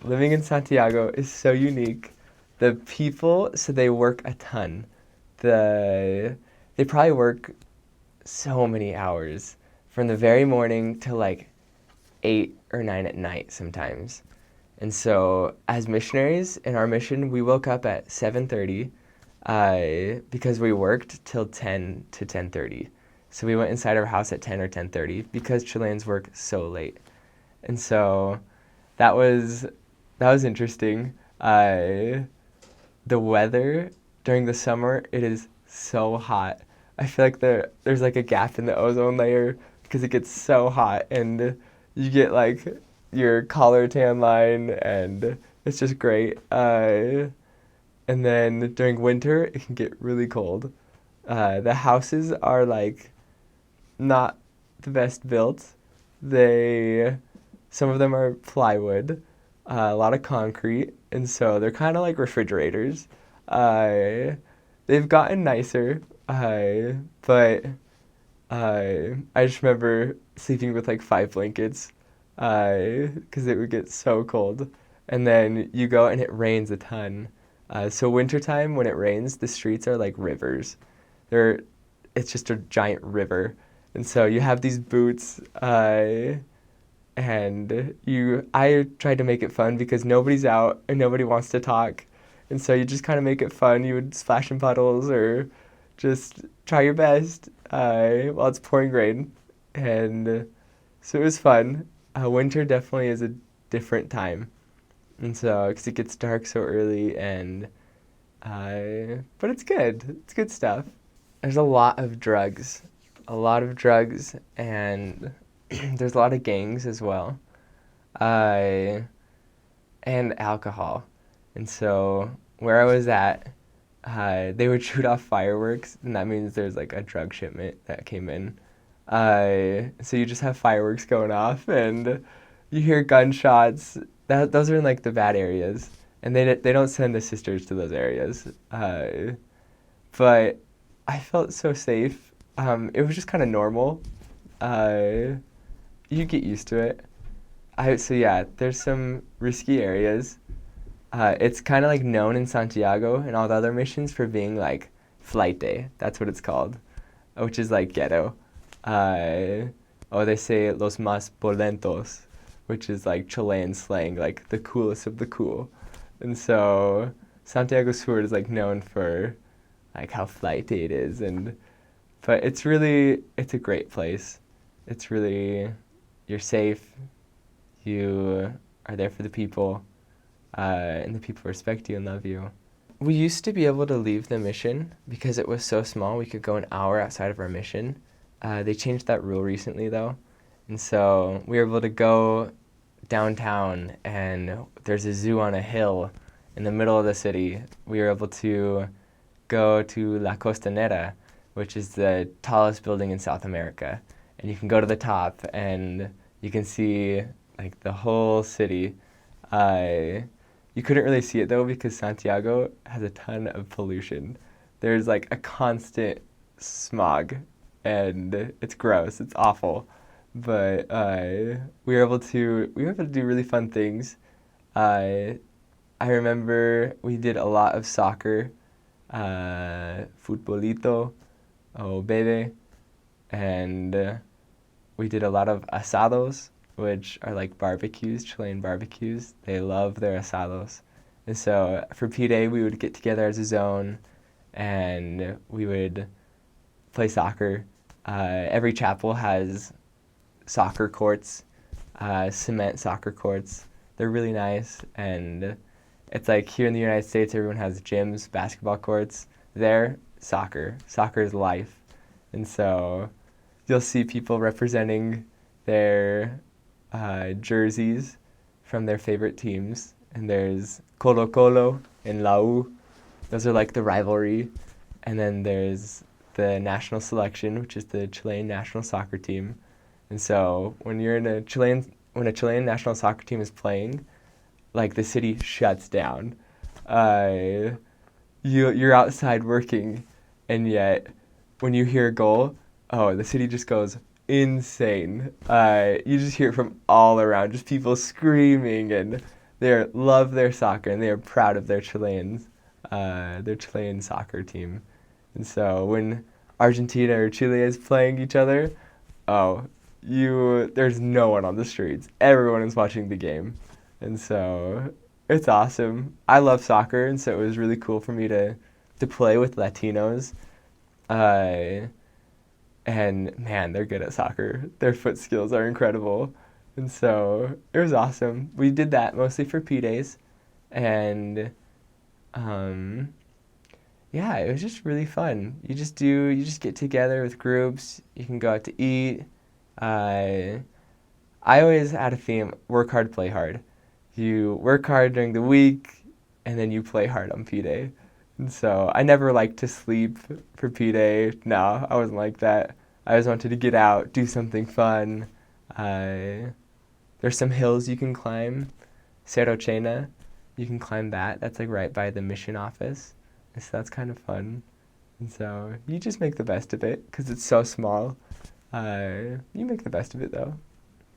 living in Santiago is so unique. The people, so they work a ton. The they probably work so many hours from the very morning to like 8 or 9 at night sometimes. And so, as missionaries in our mission, we woke up at 7:30 because we worked till 10 to 10:30. So we went inside our house at 10 or 10:30 because Chileans work so late. And so that was that was interesting. The weather during the summer, it is so hot. I feel like there's like a gap in the ozone layer because it gets so hot and you get like your collar tan line and it's just great. And then during winter, it can get really cold. The houses are like not the best built. They Some of them are plywood, a lot of concrete, and so they're kind of like refrigerators. Uh, they've gotten nicer, but I just remember sleeping with like 5 blankets because it would get so cold. And then you go and it rains a ton. So wintertime when it rains, the streets are like rivers. They're it's just a giant river. And so you have these boots, and I tried to make it fun because nobody's out and nobody wants to talk. And so you just kind of make it fun. You would splash in puddles or just try your best while it's pouring rain. And so it was fun. Winter definitely is a different time. And so, because it gets dark so early but it's good. It's good stuff. There's a lot of drugs, and there's a lot of gangs as well, uh, and alcohol. And so where I was at, they would shoot off fireworks, and that means there's like a drug shipment that came in. So you just have fireworks going off, and you hear gunshots. Those are in like the bad areas, and they don't send the sisters to those areas. But I felt so safe. It was just kind of normal. Uh, you get used to it. So yeah, there's some risky areas. It's kind of like known in Santiago and all the other missions for being like flight day. That's what it's called, which is like ghetto. Uh, or they say los más polentos, which is like Chilean slang, like the coolest of the cool. And so Santiago Sur is like known for like how flighty it is, and but it's a great place. It's really You're safe. You are there for the people, and the people respect you and love you. We used to be able to leave the mission because it was so small. We could go an hour outside of our mission. They changed that rule recently, though, and so we were able to go downtown, and there's a zoo on a hill in the middle of the city. We were able to go to La Costanera, which is the tallest building in South America, and you can go to the top and you can see like the whole city. You couldn't really see it though because Santiago has a ton of pollution. There's like a constant smog, and it's gross. It's awful. But we were able to do really fun things. Uh, I remember we did a lot of soccer, futbolito, o bebe, and we did a lot of asados, which are like barbecues, Chilean barbecues. They love their asados. And so for P-Day, we would get together as a zone and we would play soccer. Every chapel has soccer courts, cement soccer courts. They're really nice. And it's like here in the United States, everyone has gyms, basketball courts. There, soccer. Soccer is life. And so you'll see people representing their jerseys from their favorite teams. And there's Colo Colo and La U. Those are like the rivalry. And then there's the national selection, which is the Chilean national soccer team. And so when a Chilean national soccer team is playing, like the city shuts down. You're outside working, and yet when you hear a goal, oh, the city just goes insane. You just hear it from all around, just people screaming, and They love their soccer and they are proud of their Chilean soccer team. And so when Argentina or Chile is playing each other, oh, there's no one on the streets. Everyone is watching the game. And so it's awesome. I love soccer, and so it was really cool for me to play with Latinos. Uh, and man, they're good at soccer. Their foot skills are incredible. And so it was awesome. We did that mostly for P days. And um, yeah, it was just really fun. You just get together with groups. You can go out to eat. Uh, I always had a theme: work hard, play hard. You work hard during the week, and then you play hard on P Day. And so I never liked to sleep for P Day. No, I wasn't like that. I always wanted to get out, do something fun. Uh, there's some hills you can climb. Cerro Chena, you can climb that. That's like right by the mission office. And so that's kind of fun. And so you just make the best of it because it's so small. You make the best of it though.